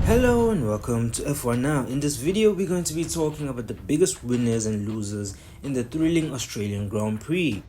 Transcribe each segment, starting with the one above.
Hello and welcome to F1 Now. In this video we're going to be talking about the biggest winners and losers in the thrilling Australian Grand Prix.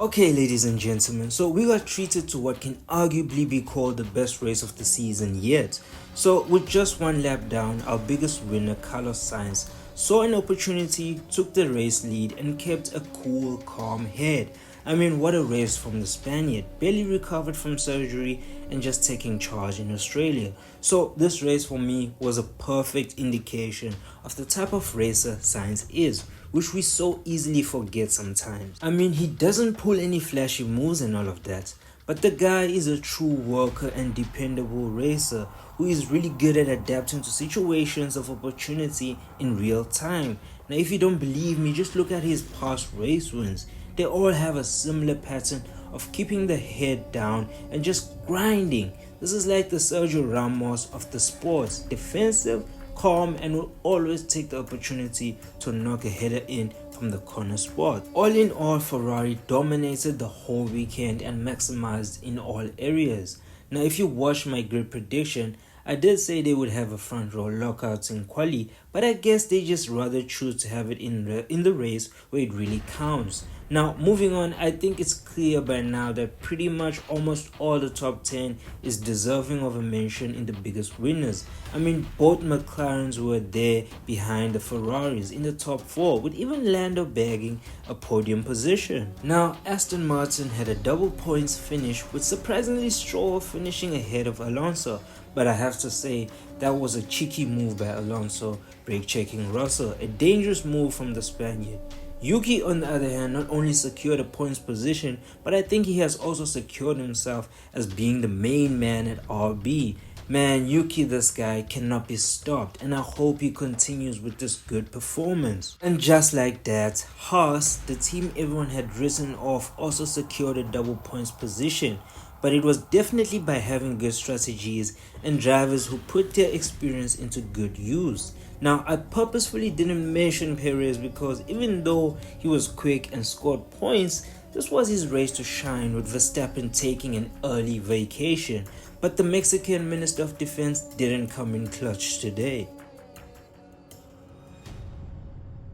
Okay, ladies and gentlemen, so we got treated to what can arguably be called the best race of the season yet. So with just one lap down, our biggest winner, Carlossainz, saw an opportunity, took the race lead and kept a cool, calm head. I mean, what a race from the Spaniard, barely recovered from surgery and just taking charge in Australia. So this race for me was a perfect indication of the type of racer Sainz is, which we so easily forget sometimes. I mean, he doesn't pull any flashy moves and all of that, but the guy is a true worker and dependable racer who is really good at adapting to situations of opportunity in real time. Now, if you don't believe me, just look at his past race wins. They all have a similar pattern of keeping the head down and just grinding. This is like the Sergio Ramos of the sports, defensive, calm, and will always take the opportunity to knock a header in from the corner spot. All in all, Ferrari dominated the whole weekend and maximized in all areas. Now, if you watch my grid prediction, I did say they would have a front row lockouts in quali, but I guess they just rather choose to have it in the race where it really counts. Now, moving on, I think it's clear by now that pretty much almost all the top 10 is deserving of a mention in the biggest winners. I mean, both McLarens were there behind the Ferraris in the top 4, with even Lando bagging a podium position. Now, Aston Martin had a double points finish, with surprisingly Stroll finishing ahead of Alonso. But I have to say, that was a cheeky move by Alonso, brake checking Russell, a dangerous move from the Spaniard. Yuki, on the other hand, not only secured a points position, but I think he has also secured himself as being the main man at RB. Man, Yuki, this guy cannot be stopped, and I hope he continues with this good performance. And just like that, Haas, the team everyone had written off, also secured a double points position. But it was definitely by having good strategies and drivers who put their experience into good use. Now, I purposefully didn't mention Perez because even though he was quick and scored points, this was his race to shine, with Verstappen taking an early vacation. But the Mexican Minister of Defense didn't come in clutch today.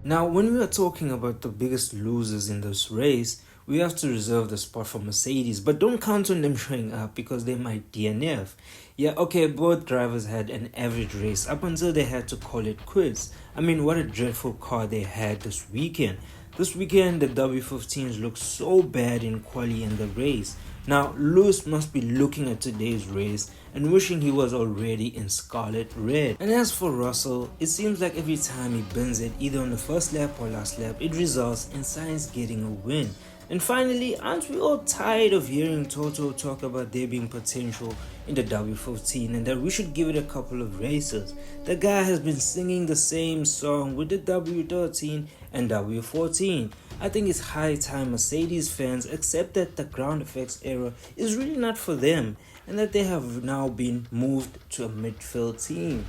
Now, when we are talking about the biggest losers in this race, we have to reserve the spot for Mercedes, but don't count on them showing up because they might DNF. Yeah, okay, both drivers had an average race up until they had to call it quits. I mean, what a dreadful car they had this weekend. This weekend, the W15s looked so bad in quali and the race. Now, Lewis must be looking at today's race and wishing he was already in scarlet red. And as for Russell, it seems like every time he bends it, either on the first lap or last lap, it results in Sainz getting a win. And finally, aren't we all tired of hearing Toto talk about there being potential in the W15 and that we should give it a couple of races? The guy has been singing the same song with the W13 and W14. I think it's high time Mercedes fans accept that the ground effects era is really not for them and that they have now been moved to a midfield team.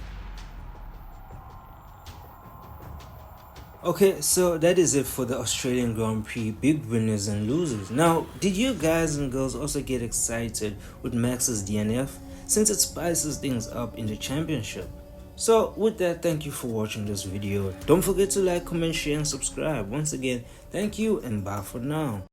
Okay, so that is it for the Australian Grand Prix big winners and losers. Now, did you guys and girls also get excited with Max's DNF, since it spices things up in the championship? So with that, thank you for watching this video. Don't forget to like, comment, share and subscribe. Once again, thank you and bye for now.